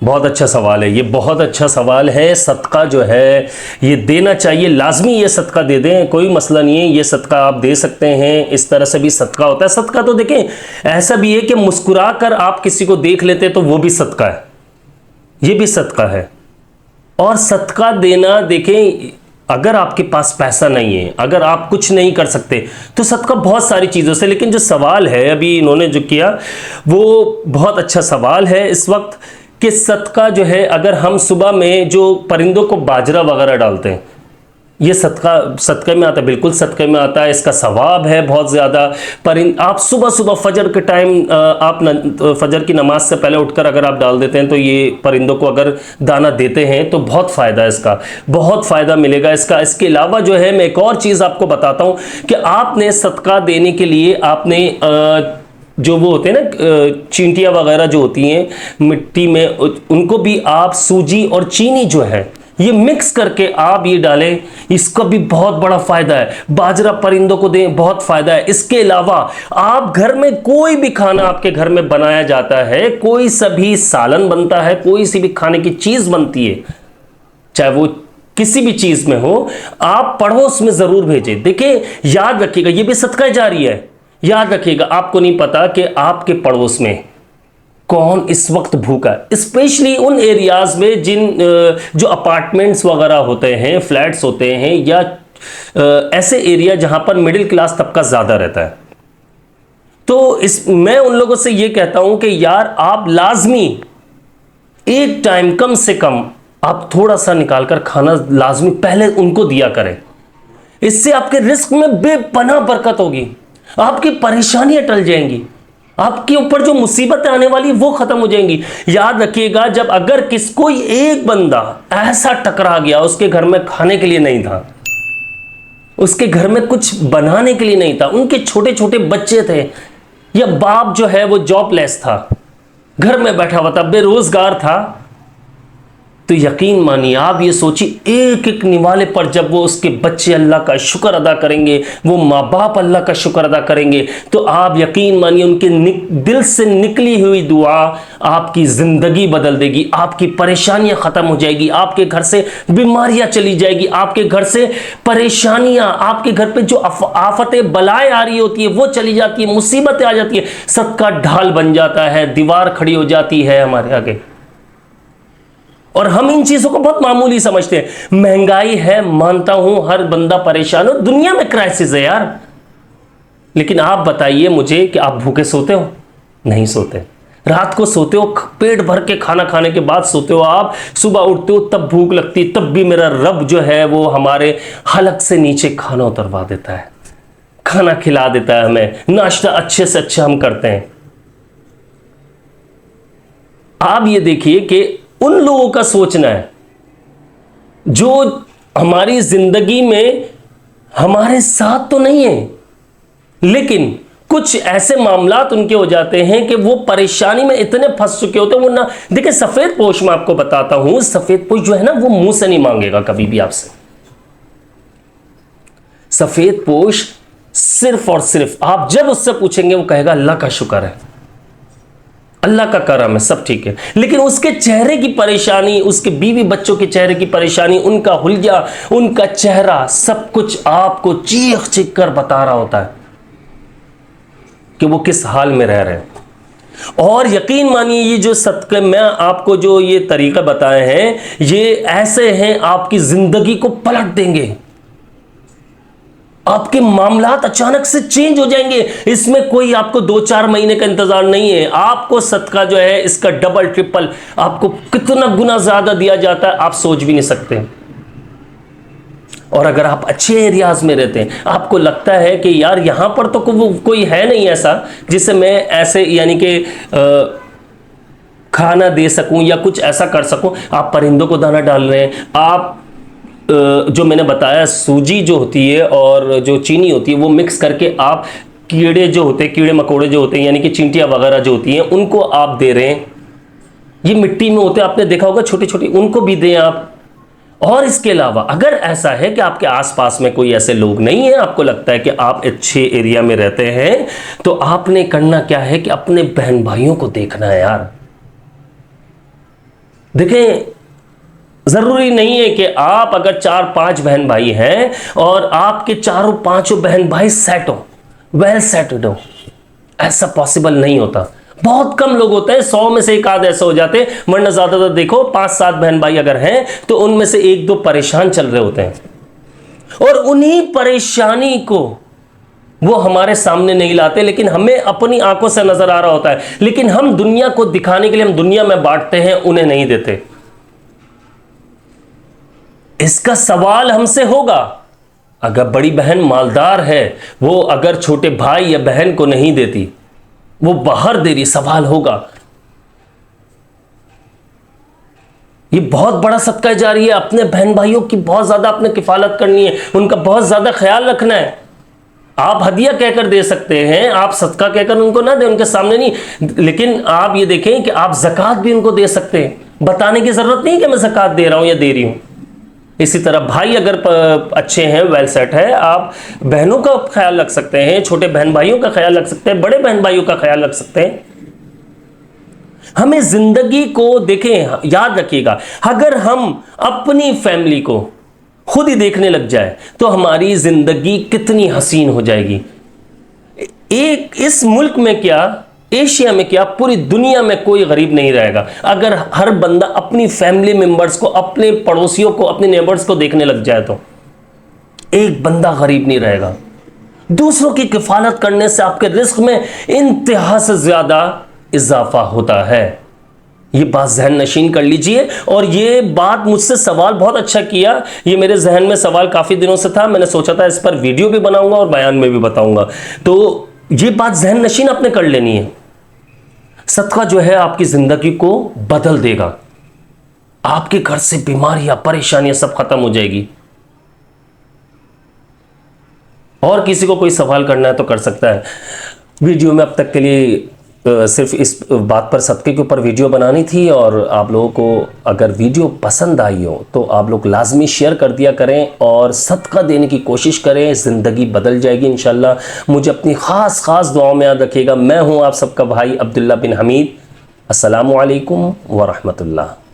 बहुत अच्छा सवाल है, ये बहुत अच्छा सवाल है। सदका जो है ये देना चाहिए, लाजमी ये सदका दे दें, कोई मसला नहीं है, ये सदका आप दे सकते हैं। इस तरह से भी सदका होता है। सदका तो देखें ऐसा भी है कि मुस्कुरा कर आप किसी को देख लेते तो वो भी सदका है, ये भी सदका है। और सदका देना देखें, अगर आपके पास पैसा नहीं है, अगर आप कुछ नहीं कर सकते तो सदका बहुत सारी चीज़ों से। लेकिन जो सवाल है अभी इन्होंने जो किया वो बहुत अच्छा सवाल है इस वक्त, कि सदका जो है अगर हम सुबह में जो परिंदों को बाजरा वगैरह डालते हैं, ये सदका में आता है, बिल्कुल सदके में आता है। इसका सवाब है बहुत ज़्यादा। आप सुबह सुबह फजर के टाइम फजर की नमाज से पहले उठकर अगर आप डाल देते हैं तो ये परिंदों को अगर दाना देते हैं तो बहुत फ़ायदा है, इसका बहुत फ़ायदा मिलेगा इसका। इसके अलावा जो है मैं एक और चीज़ आपको बताता हूँ कि आपने सदका देने के लिए आपने जो वो होते हैं ना चींटियाँ वगैरह जो होती हैं मिट्टी में, उनको भी आप सूजी और चीनी जो है ये मिक्स करके आप ये डालें, इसका भी बहुत बड़ा फायदा है। बाजरा परिंदों को दें, बहुत फायदा है। इसके अलावा आप घर में कोई भी खाना आपके घर में बनाया जाता है, कोई सा भी सालन बनता है, कोई सी भी खाने की चीज बनती है, चाहे वो किसी भी चीज में हो, आप पड़ोस में जरूर भेजें। देखिए याद रखिएगा ये भी सदका जारी है। याद रखिएगा आपको नहीं पता कि आपके पड़ोस में कौन इस वक्त भूखा है, स्पेशली उन एरियाज में जो अपार्टमेंट्स वगैरह होते हैं, फ्लैट्स होते हैं, या ऐसे एरिया जहां पर मिडिल क्लास तबका ज्यादा रहता है। तो मैं उन लोगों से ये कहता हूं कि यार आप लाजमी एक टाइम कम से कम आप थोड़ा सा निकालकर खाना लाजमी पहले उनको दिया करें। इससे आपके रिस्क में बेपनाह बरकत होगी, आपकी परेशानियां टल जाएंगी, आपके ऊपर जो मुसीबतें आने वाली वो खत्म हो जाएंगी। याद रखिएगा जब अगर कोई एक बंदा ऐसा टकरा गया, उसके घर में खाने के लिए नहीं था, उसके घर में कुछ बनाने के लिए नहीं था, उनके छोटे छोटे बच्चे थे, या बाप जो है वो जॉबलेस था, घर में बैठा हुआ था, बेरोजगार था, तो यकीन मानिए आप ये सोचिए एक एक निवाले पर जब वो उसके बच्चे अल्लाह का शुक्र अदा करेंगे, वो माँ बाप अल्लाह का शुक्र अदा करेंगे, तो आप यकीन मानिए उनके दिल से निकली हुई दुआ आपकी ज़िंदगी बदल देगी, आपकी परेशानियां ख़त्म हो जाएगी, आपके घर से बीमारियां चली जाएगी, आपके घर से परेशानियां, आपके घर पे जो आफतें बलाएं आ रही होती है वो चली जाती है, मुसीबतें आ जाती है, सबका ढाल बन जाता है, दीवार खड़ी हो जाती है हमारे आगे। और हम इन चीजों को बहुत मामूली समझते हैं। महंगाई है, मानता हूं, हर बंदा परेशान हो, दुनिया में क्राइसिस है यार, लेकिन आप बताइए मुझे कि आप भूखे सोते हो? नहीं सोते। रात को सोते हो, पेट भर के खाना खाने के बाद सोते हो आप, सुबह उठते हो तब भूख लगती, तब भी मेरा रब जो है वो हमारे हलक से नीचे खाना उतरवा देता है, खाना खिला देता है, हमें नाश्ता अच्छे से अच्छा हम करते हैं। आप ये देखिए कि उन लोगों का सोचना है जो हमारी जिंदगी में हमारे साथ तो नहीं है, लेकिन कुछ ऐसे मामलात उनके हो जाते हैं कि वो परेशानी में इतने फंस चुके होते हैं। वो ना देखिए, सफेद पोश मैं आपको बताता हूं, सफेद पोश जो है ना वो मुंह से नहीं मांगेगा कभी भी आपसे। सफेद पोश सिर्फ और सिर्फ आप जब उससे पूछेंगे वो कहेगा अल्लाह का शुक्र है, अल्लाह का करम है, सब ठीक है। लेकिन उसके चेहरे की परेशानी, उसके बीवी बच्चों के चेहरे की परेशानी, उनका हुलिया, उनका चेहरा, सब कुछ आपको चीख चीख कर बता रहा होता है कि वो किस हाल में रह रहे हैं। और यकीन मानिए ये जो सदक़े मैं आपको जो ये तरीका बताए हैं ये ऐसे हैं आपकी जिंदगी को पलट देंगे, आपके मामलात अचानक से चेंज हो जाएंगे। इसमें कोई आपको 2-4 महीने का इंतजार नहीं है। आपको सदका जो है इसका डबल ट्रिपल आपको कितना गुना ज्यादा दिया जाता है आप सोच भी नहीं सकते। और अगर आप अच्छे एरियाज में रहते हैं, आपको लगता है कि यार यहां पर तो कोई है नहीं ऐसा जिसे मैं ऐसे यानी कि खाना दे सकूं या कुछ ऐसा कर सकूं, आप परिंदों को दाना डाल रहे हैं, आप जो मैंने बताया सूजी जो होती है और जो चीनी होती है वो मिक्स करके आप कीड़े जो होते हैं, कीड़े मकोड़े जो होते हैं यानी कि चींटियाँ वगैरह जो होती हैं उनको आप दे रहे हैं। ये मिट्टी में होते हैं, आपने देखा होगा छोटी छोटी, उनको भी दें आप। और इसके अलावा अगर ऐसा है कि आपके आसपास में कोई ऐसे लोग नहीं है, आपको लगता है कि आप अच्छे एरिया में रहते हैं, तो आपने करना क्या है कि अपने बहन भाइयों को देखना है यार। देखें, जरूरी नहीं है कि आप अगर 4-5 बहन भाई हैं और आपके चारों पांचों बहन भाई सेट हो, वेल सेटेड हो, ऐसा पॉसिबल नहीं होता। बहुत कम लोग होते हैं, 100 में से एक आध ऐसे हो जाते हैं, वरना ज्यादातर देखो 5-7 बहन भाई अगर हैं तो उनमें से 1-2 परेशान चल रहे होते हैं और उन्हीं परेशानी को वो हमारे सामने नहीं लाते, लेकिन हमें अपनी आंखों से नजर आ रहा होता है, लेकिन हम दुनिया को दिखाने के लिए हम दुनिया में बांटते हैं, उन्हें नहीं देते। इसका सवाल हमसे होगा। अगर बड़ी बहन मालदार है, वो अगर छोटे भाई या बहन को नहीं देती, वो बाहर दे रही, सवाल होगा। ये बहुत बड़ा सदका जारी है। अपने बहन भाइयों की बहुत ज्यादा अपने किफालत करनी है, उनका बहुत ज्यादा ख्याल रखना है। आप हदिया कहकर दे सकते हैं, आप सदका कहकर उनको ना दें, उनके सामने नहीं, लेकिन आप ये देखें कि आप ज़कात भी उनको दे सकते हैं। बताने की जरूरत नहीं कि मैं ज़कात दे रहा हूं या दे रही हूं। इसी तरह भाई अगर अच्छे हैं, वेल सेट है, आप बहनों का ख्याल रख सकते हैं, छोटे बहन भाइयों का ख्याल रख सकते हैं, बड़े बहन भाइयों का ख्याल रख सकते हैं। हमें जिंदगी को देखें, याद रखिएगा, अगर हम अपनी फैमिली को खुद ही देखने लग जाए तो हमारी जिंदगी कितनी हसीन हो जाएगी। एक इस मुल्क में क्या, एशिया में क्या, पूरी दुनिया में कोई गरीब नहीं रहेगा अगर हर बंदा अपनी फैमिली मेंबर्स को, अपने पड़ोसियों को, अपने नेबर्स को देखने लग जाए तो एक बंदा गरीब नहीं रहेगा। दूसरों की किफालत करने से आपके रिस्क में इंतहा से ज्यादा इजाफा होता है। ये बात जहन नशीन कर लीजिए। और ये बात मुझसे सवाल बहुत अच्छा किया, ये मेरे जहन में सवाल काफ़ी दिनों से था, मैंने सोचा था इस पर वीडियो भी बनाऊंगा और बयान में भी बताऊंगा। तो ये बात जहन नशीन आपने कर लेनी है। सदका जो है आपकी ज़िंदगी को बदल देगा, आपके घर से बीमारियां, परेशानियां सब खत्म हो जाएगी। और किसी को कोई सवाल करना है तो कर सकता है। वीडियो में अब तक के लिए सिर्फ इस बात पर, सदके के ऊपर वीडियो बनानी थी। और आप लोगों को अगर वीडियो पसंद आई हो तो आप लोग लाजमी शेयर कर दिया करें और सदका देने की कोशिश करें, ज़िंदगी बदल जाएगी इंशाल्लाह। मुझे अपनी ख़ास दुआओं में याद रखिएगा। मैं हूं आप सबका भाई अब्दुल्ला बिन हमीद। अस्सलामु अलैकुम व रहमतुल्लाह।